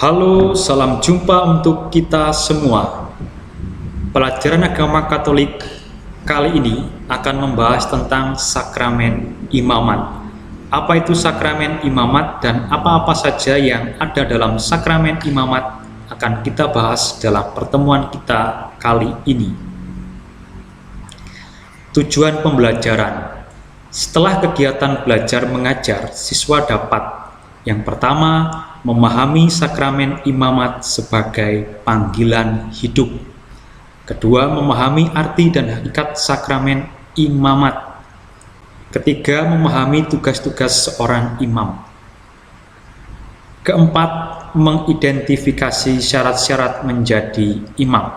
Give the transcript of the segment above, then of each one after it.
Halo, salam jumpa untuk kita semua. Pelajaran agama Katolik kali ini akan membahas tentang sakramen imamat. Apa itu sakramen imamat dan apa-apa saja yang ada dalam sakramen imamat akan kita bahas dalam pertemuan kita kali ini. Tujuan pembelajaran. Setelah kegiatan belajar mengajar, siswa dapat yang pertama, memahami sakramen imamat sebagai panggilan hidup. Kedua, memahami arti dan hakikat sakramen imamat. Ketiga, memahami tugas-tugas seorang imam. Keempat, mengidentifikasi syarat-syarat menjadi imam.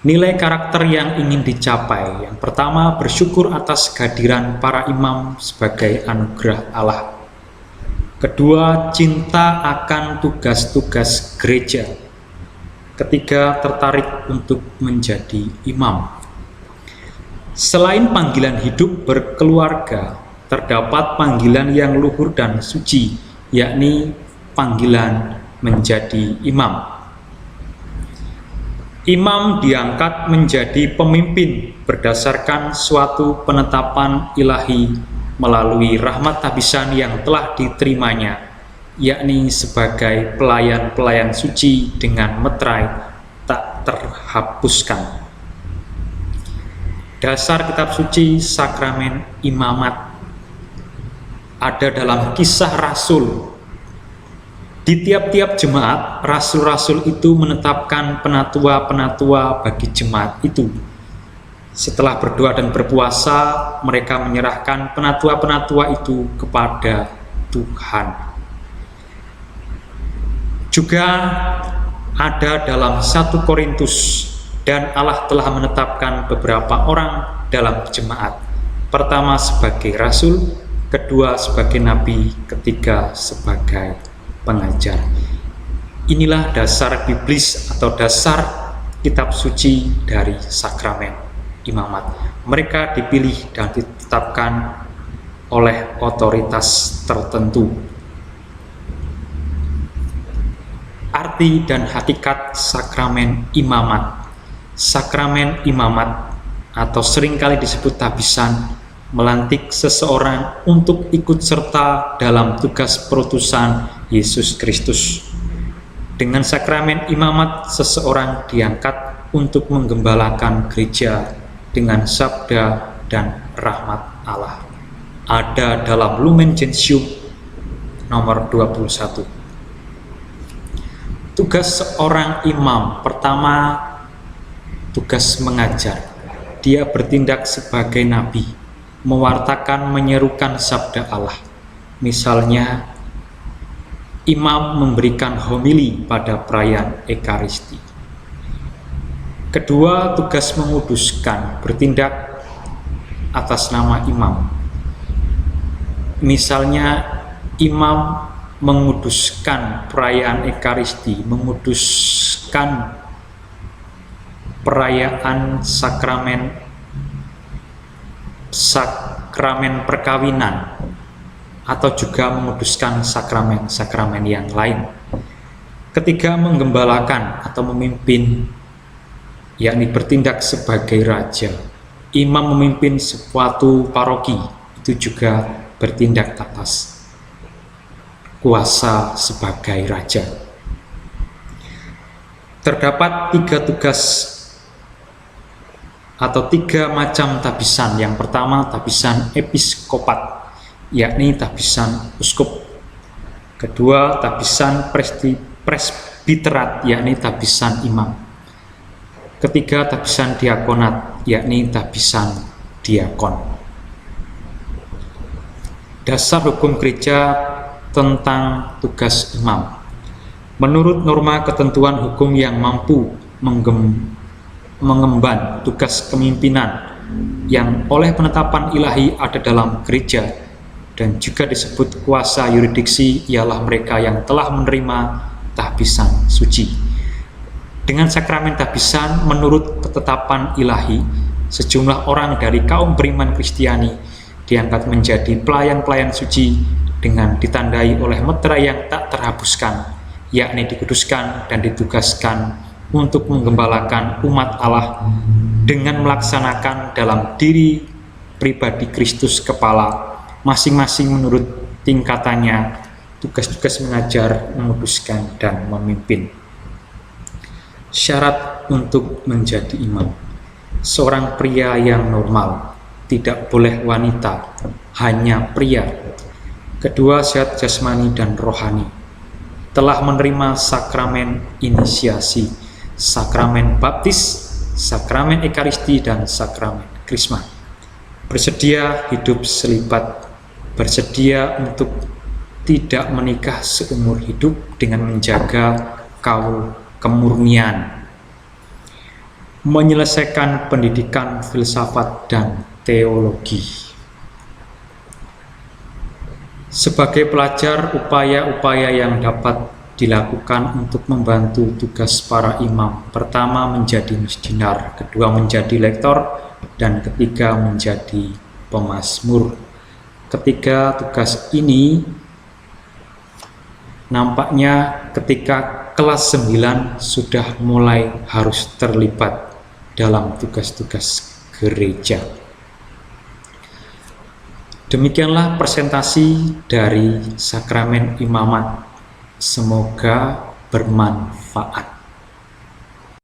Nilai karakter yang ingin dicapai. Yang pertama, bersyukur atas kehadiran para imam sebagai anugerah Allah. Kedua, cinta akan tugas-tugas gereja. Ketiga, tertarik untuk menjadi imam. Selain panggilan hidup berkeluarga, terdapat panggilan yang luhur dan suci, yakni panggilan menjadi imam. Imam diangkat menjadi pemimpin berdasarkan suatu penetapan ilahi melalui rahmat tabisan yang telah diterimanya, yakni sebagai pelayan-pelayan suci dengan meterai tak terhapuskan. Dasar kitab suci sakramen imamat ada dalam Kisah Rasul. Di tiap-tiap jemaat, rasul-rasul itu menetapkan penatua-penatua bagi jemaat itu. Setelah berdoa dan berpuasa, mereka menyerahkan penatua-penatua itu kepada Tuhan. Juga ada dalam 1 Korintus, dan Allah telah menetapkan beberapa orang dalam jemaat. Pertama sebagai rasul, kedua sebagai nabi, ketiga sebagai pengajar. Inilah dasar biblis atau dasar kitab suci dari sakramen imamat. Mereka dipilih dan ditetapkan oleh otoritas tertentu. Arti dan hakikat sakramen imamat. Sakramen imamat atau seringkali disebut tabisan melantik seseorang untuk ikut serta dalam tugas perutusan Yesus Kristus. Dengan sakramen imamat, seseorang diangkat untuk menggembalakan gereja dengan sabda dan rahmat Allah. Ada dalam Lumen Gentium nomor 21. Tugas seorang imam. Pertama, tugas mengajar. Dia bertindak sebagai nabi, mewartakan, menyerukan sabda Allah. Misalnya, imam memberikan homili pada perayaan Ekaristi. Kedua, tugas menguduskan, bertindak atas nama imam. Misalnya, imam menguduskan perayaan Ekaristi, menguduskan perayaan sakramen perkawinan, atau juga menguduskan sakramen-sakramen yang lain. Ketiga, menggembalakan atau memimpin, yakni bertindak sebagai raja. Imam memimpin suatu paroki, itu juga bertindak atas kuasa sebagai raja. Terdapat 3 tugas atau 3 macam tabisan. Yang pertama, tabisan episkopat, yakni tabisan uskup. Kedua, tabisan presbiterat, yakni tabisan imam. Ketiga, tabisan diakonat, yakni tabisan diakon. Dasar hukum gereja tentang tugas imam. Menurut norma ketentuan hukum yang mampu mengemban tugas kepemimpinan yang oleh penetapan ilahi ada dalam gereja dan juga disebut kuasa yuridiksi, ialah mereka yang telah menerima tabisan suci. Dengan sakramen tabisan, menurut ketetapan ilahi, sejumlah orang dari kaum beriman Kristiani diangkat menjadi pelayan-pelayan suci dengan ditandai oleh meterai yang tak terhapuskan, yakni dikuduskan dan ditugaskan untuk menggembalakan umat Allah dengan melaksanakan dalam diri pribadi Kristus kepala, masing-masing menurut tingkatannya, tugas-tugas mengajar, menguduskan, dan memimpin. Syarat untuk menjadi imam: seorang pria yang normal, tidak boleh wanita, hanya pria. Kedua, sehat jasmani dan rohani, telah menerima sakramen inisiasi, sakramen baptis, sakramen ekaristi, dan sakramen krisma. Bersedia hidup selibat, bersedia untuk tidak menikah seumur hidup dengan menjaga kaul kemurnian, menyelesaikan pendidikan filsafat dan teologi. Sebagai pelajar, upaya-upaya yang dapat dilakukan untuk membantu tugas para imam: pertama, menjadi misdinar; kedua, menjadi lektor; dan ketiga, menjadi pemazmur. Ketiga tugas ini nampaknya ketika kelas 9 sudah mulai harus terlibat dalam tugas-tugas gereja. Demikianlah presentasi dari sakramen imamat. Semoga bermanfaat.